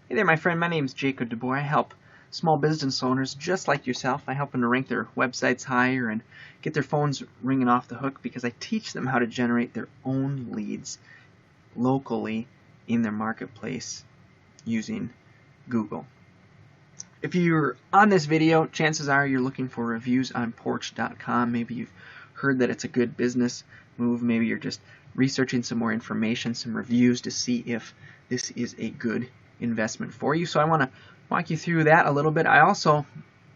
Hey there, my friend. My name is Jacob DeBoer. I help small business owners just like yourself. I help them to rank their websites higher and get their phones ringing off the hook because I teach them how to generate their own leads locally in their marketplace using Google. If you're on this video, chances are you're looking for reviews on Porch.com. Maybe you've heard that it's a good business move. Maybe you're just researching some more information, some reviews to see if this is a good investment for you. So I want to walk you through that a little bit. I also,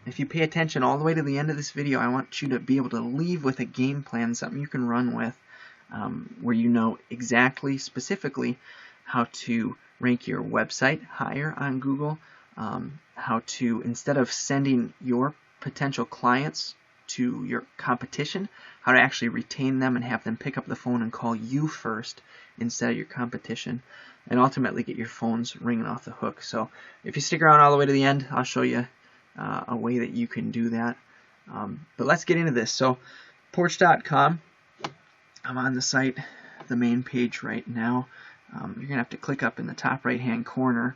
if you pay attention all the way to the end of this video, I want you to be able to leave with a game plan, something you can run with, where you know exactly, specifically, how to rank your website higher on Google, how to, instead of sending your potential clients to your competition, how to actually retain them and have them pick up the phone and call you first instead of your competition, and ultimately get your phones ringing off the hook. So if you stick around all the way to the end, I'll show you a way that you can do that. But let's get into this. So Porch.com, I'm on the site, the main page right now. You're going to have to click up in the top right hand corner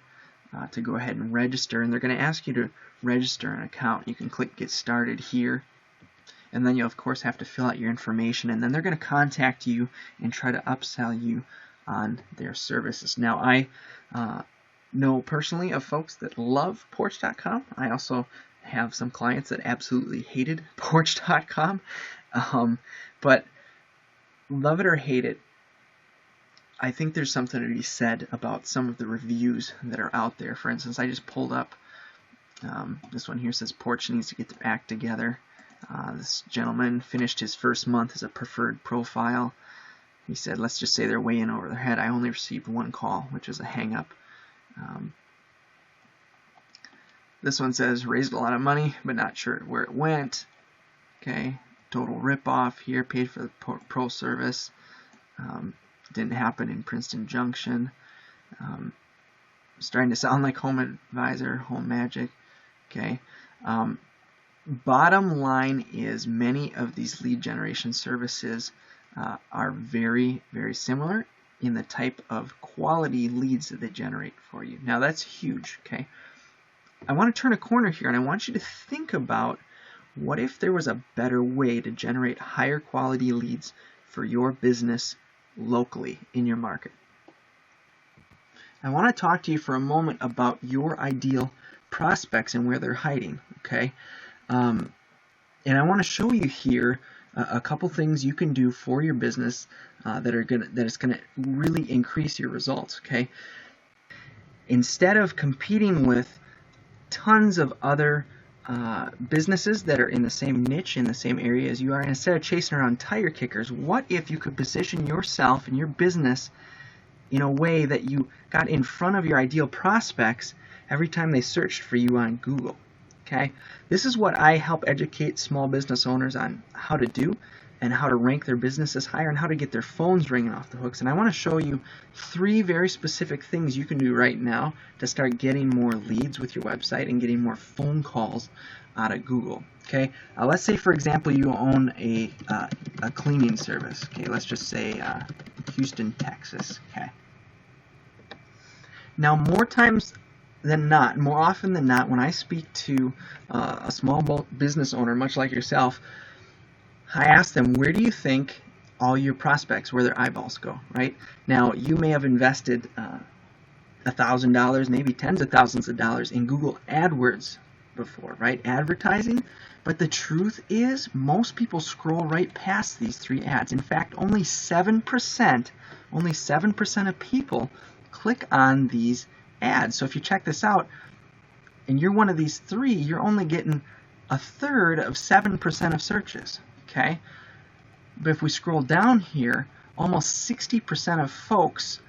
to go ahead and register, and they're going to ask you to register an account. You can click Get Started here, and then you'll of course have to fill out your information, and then they're going to contact you and try to upsell you on their services. Now, I know personally of folks that love Porch.com. I also have some clients that absolutely hated Porch.com, but love it or hate it, I think there's something to be said about some of the reviews that are out there. For instance, I just pulled up this one here. Says Porch needs to get their act together. This gentleman finished his first month as a preferred profile. He said, let's just say they're way in over their head. I only received one call, which is a hang-up. This one says, raised a lot of money, but not sure where it went. Okay, total rip-off here, paid for the pro service. Didn't happen in Princeton Junction. Starting to sound like Home Advisor, Home Magic. Okay. Bottom line is many of these lead generation services are very, very similar in the type of quality leads that they generate for you. Now that's huge, okay? I want to turn a corner here, and I want you to think about, what if there was a better way to generate higher quality leads for your business locally in your market? I want to talk to you for a moment about your ideal prospects and where they're hiding, okay? And I want to show you here a couple things you can do for your business that is going to really increase your results, okay? Instead of competing with tons of other businesses that are in the same niche, in the same area as you are, and instead of chasing around tire kickers, what if you could position yourself and your business in a way that you got in front of your ideal prospects every time they searched for you on Google? Okay, this is what I help educate small business owners on how to do, and how to rank their businesses higher, and how to get their phones ringing off the hooks. And I want to show you 3 very specific things you can do right now to start getting more leads with your website and getting more phone calls out of Google. Okay, let's say for example you own a cleaning service. Okay, let's just say Houston, Texas. Okay. Now more often than not, when I speak to a small business owner, much like yourself, I ask them, where do you think all your prospects, where their eyeballs go, right? Now, you may have invested $1,000, maybe tens of thousands of dollars in Google AdWords before, right? Advertising. But the truth is, most people scroll right past these 3 ads. In fact, only 7% of people click on these ads. So if you check this out, and you're one of these 3, you're only getting 1/3 of 7% of searches. Okay, but if we scroll down here, almost 60% of folks,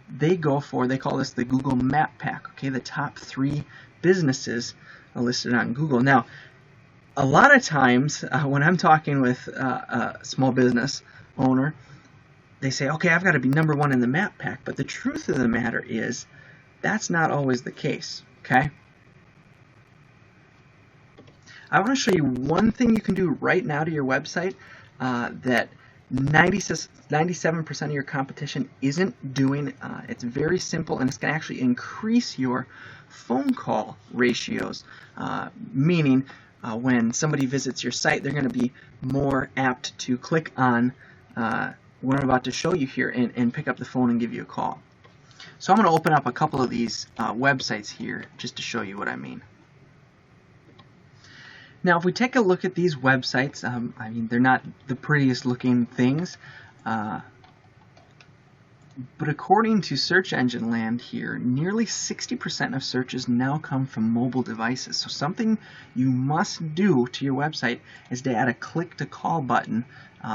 they call this the Google Map Pack. Okay, the top 3 businesses are listed on Google. Now, a lot of times when I'm talking with a small business owner, they say, okay, I've got to be number 1 in the Map Pack. But the truth of the matter is, that's not always the case. Okay. I want to show you one thing you can do right now to your website that 97% of your competition isn't doing. It's very simple, and it's going to actually increase your phone call ratios, meaning when somebody visits your site, they're going to be more apt to click on what I'm about to show you here and pick up the phone and give you a call. So I'm going to open up a couple of these websites here just to show you what I mean. Now, if we take a look at these websites, I mean, they're not the prettiest looking things, but according to Search Engine Land here, nearly 60% of searches now come from mobile devices. So something you must do to your website is to add a click to call button,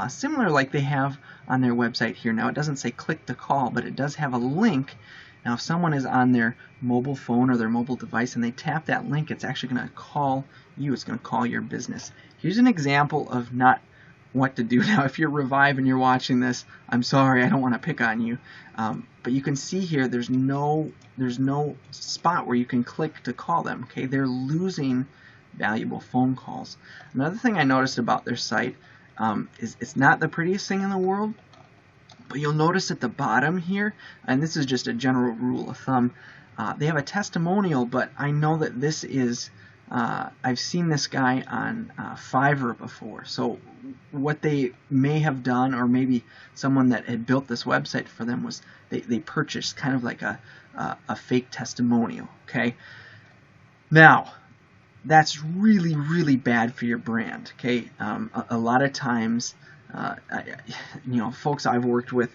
similar like they have on their website here. Now, it doesn't say click to call, but it does have a link. Now, if someone is on their mobile phone or their mobile device and they tap that link, it's actually going to call you. It's going to call your business. Here's an example of not what to do. Now, if you're Revive and you're watching this, I'm sorry, I don't want to pick on you. But you can see here there's no spot where you can click to call them. Okay, they're losing valuable phone calls. Another thing I noticed about their site is it's not the prettiest thing in the world. But you'll notice at the bottom here, and this is just a general rule of thumb, they have a testimonial, but I know that this is, I've seen this guy on Fiverr before. So what they may have done, or maybe someone that had built this website for them, was they purchased kind of like a fake testimonial. Okay. Now, that's really, really bad for your brand. Okay. A lot of times, folks I've worked with,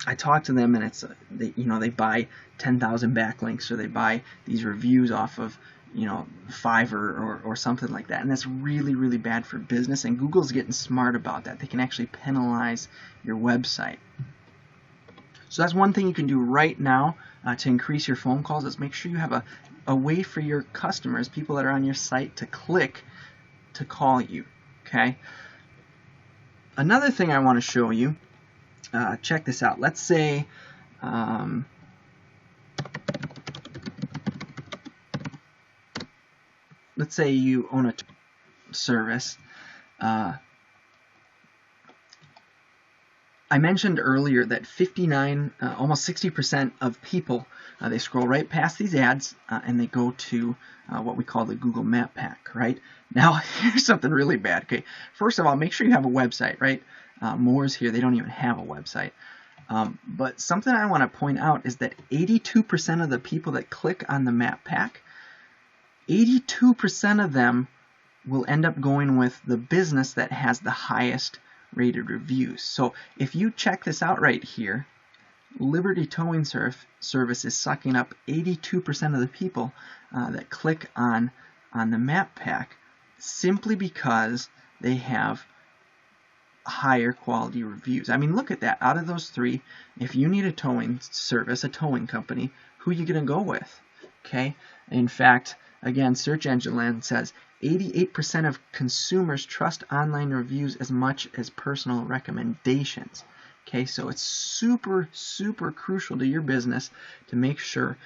I talk to them and it's they buy 10,000 backlinks, or they buy these reviews off of Fiverr or something like that, and that's really, really bad for business. And Google's getting smart about that. They can actually penalize your website. So that's one thing you can do right now to increase your phone calls, is make sure you have a way for your customers, people that are on your site, to click to call you. Okay. Another thing I want to show you, check this out. Let's say you own a service. I mentioned earlier that almost 60% of people, they scroll right past these ads and they go to what we call the Google Map Pack, right? Now, here's something really bad. Okay, first of all, make sure you have a website, right? Moore's here, they don't even have a website. But something I want to point out is that 82% of the people that click on the Map Pack, 82% of them will end up going with the business that has the highest rated reviews. So if you check this out right here, Liberty Towing Service is sucking up 82% of the people that click on the Map Pack, simply because they have higher quality reviews. I mean, look at that. Out of those three, if you need a towing service, a towing company, who are you going to go with? Okay. In fact, again, Search Engine Land says 88% of consumers trust online reviews as much as personal recommendations. Okay, so it's super, super crucial to your business to make sure,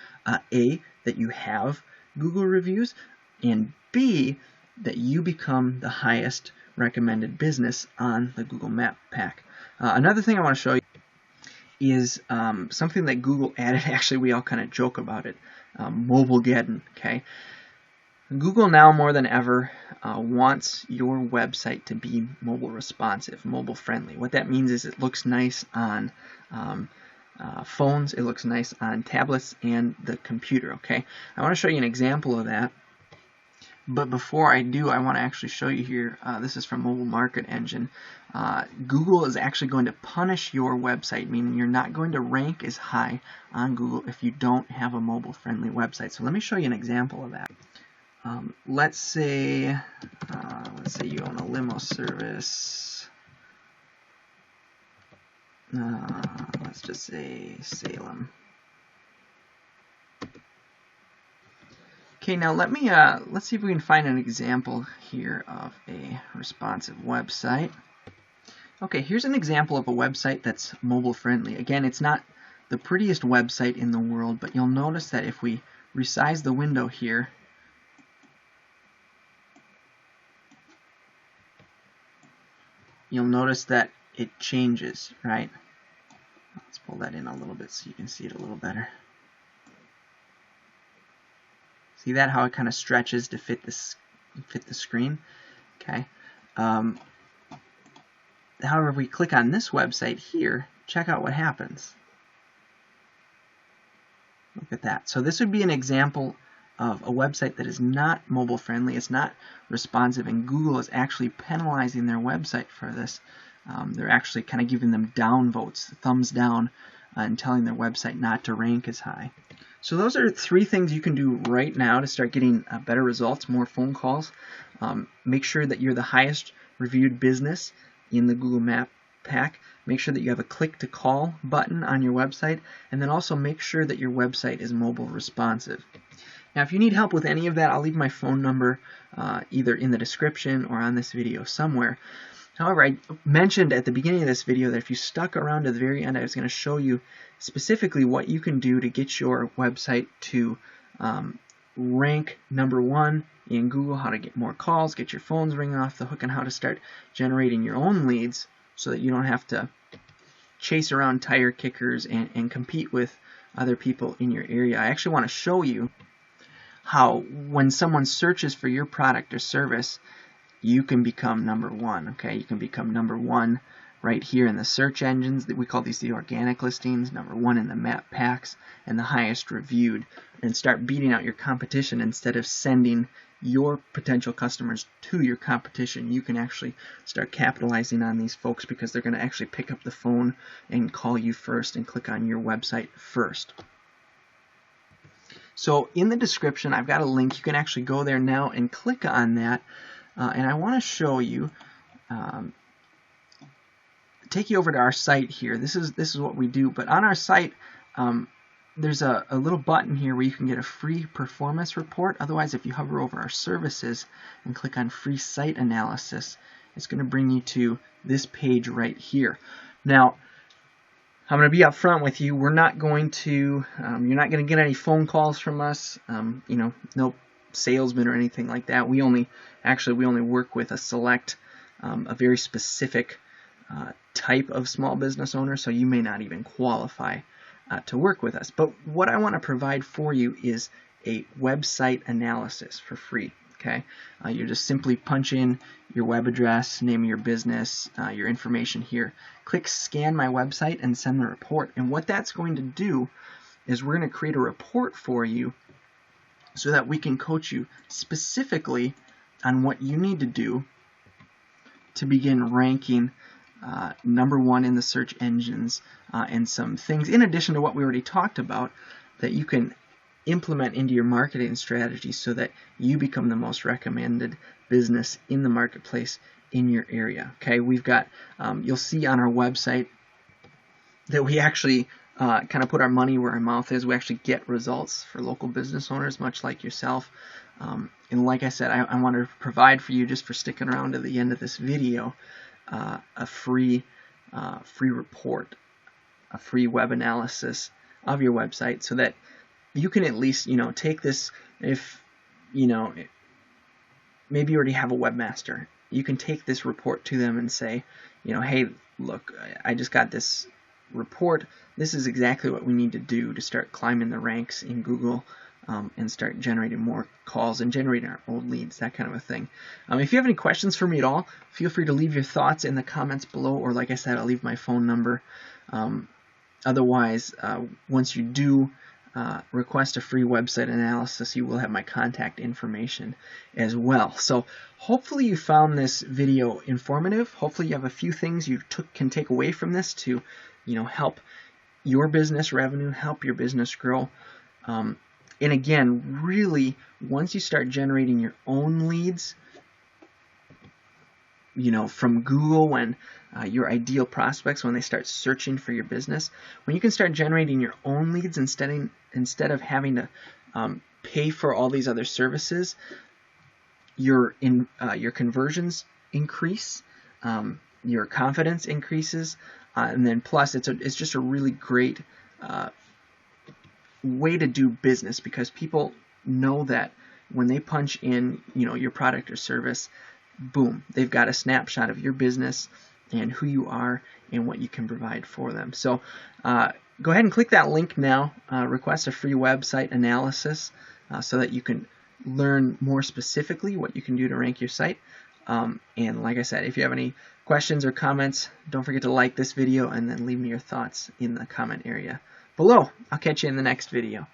A, that you have Google reviews, and B, that you become the highest recommended business on the Google Map Pack. Another thing I want to show you is something that Google added. Actually, we all kind of joke about it, Mobilegeddon. Okay, Google now more than ever wants your website to be mobile responsive, mobile friendly. What that means is it looks nice on phones, it looks nice on tablets and the computer. Okay, I want to show you an example of that. But before I do, I want to actually show you here, this is from Mobile Market Engine. Google is actually going to punish your website, meaning you're not going to rank as high on Google if you don't have a mobile-friendly website. So let me show you an example of that. Let's say you own a limo service. Let's just say Salem. Okay, now let's see if we can find an example here of a responsive website. Okay, here's an example of a website that's mobile friendly. Again, it's not the prettiest website in the world, but you'll notice that if we resize the window here, you'll notice that it changes, right? Let's pull that in a little bit so you can see it a little better. See that, how it kind of stretches to fit the screen? Okay. However, if we click on this website here, check out what happens. Look at that. So this would be an example of a website that is not mobile friendly, it's not responsive, and Google is actually penalizing their website for this. They're actually kind of giving them down votes, thumbs down, and telling their website not to rank as high. So those are 3 things you can do right now to start getting better results, more phone calls. Make sure that you're the highest reviewed business in the Google Map pack. Make sure that you have a click to call button on your website, and then also make sure that your website is mobile responsive. Now, if you need help with any of that, I'll leave my phone number either in the description or on this video somewhere. However, I mentioned at the beginning of this video that if you stuck around to the very end, I was going to show you specifically what you can do to get your website to rank #1 in Google, how to get more calls, get your phones ringing off the hook, and how to start generating your own leads so that you don't have to chase around tire kickers and compete with other people in your area. I actually want to show you how when someone searches for your product or service, you can become #1. Okay, you can become #1 right here in the search engines. We call these the organic listings, #1 in the map packs, and the highest reviewed, and start beating out your competition. Instead of sending your potential customers to your competition, you can actually start capitalizing on these folks because they're going to actually pick up the phone and call you first and click on your website first. So in the description, I've got a link. You can actually go there now and click on that. And I want to show you, take you over to our site here. This is what we do. But on our site, there's a little button here where you can get a free performance report. Otherwise, if you hover over our services and click on free site analysis, it's going to bring you to this page right here. Now, I'm going to be upfront with you. We're not going to, you're not going to get any phone calls from us. No salesman or anything like that. We only work with a select, a very specific type of small business owner, so you may not even qualify to work with us. But what I want to provide for you is a website analysis for free. Okay, you just simply punch in your web address, name of your business, your information here. Click scan my website and send the report. And what that's going to do is we're going to create a report for you so that we can coach you specifically on what you need to do to begin ranking #1 in the search engines, and some things in addition to what we already talked about that you can implement into your marketing strategy so that you become the most recommended business in the marketplace in your area. Okay, we've got, you'll see on our website that we actually kind of put our money where our mouth is. We actually get results for local business owners, much like yourself. And like I said, I want to provide for you, just for sticking around to the end of this video, a free report, a free web analysis of your website, so that you can at least, take this. If maybe you already have a webmaster, you can take this report to them and say, hey, look, I just got this report. This is exactly what we need to do to start climbing the ranks in Google, and start generating more calls and generating our old leads, that kind of a thing. If you have any questions for me at all, feel free to leave your thoughts in the comments below, or like I said, I'll leave my phone number. Otherwise, once you do request a free website analysis, you will have my contact information as well. So hopefully you found this video informative. Hopefully you have a few things you can take away from this to help your business revenue, help your business grow. And again, really, once you start generating your own leads, from Google, when your ideal prospects, when they start searching for your business, when you can start generating your own leads instead of having to pay for all these other services, your conversions increase, your confidence increases, and then plus it's just a really great way to do business, because people know that when they punch in your product or service, boom, they've got a snapshot of your business, and who you are and what you can provide for them. So go ahead and click that link now. Request a free website analysis so that you can learn more specifically what you can do to rank your site. And like I said, if you have any questions or comments, don't forget to like this video and then leave me your thoughts in the comment area below. I'll catch you in the next video.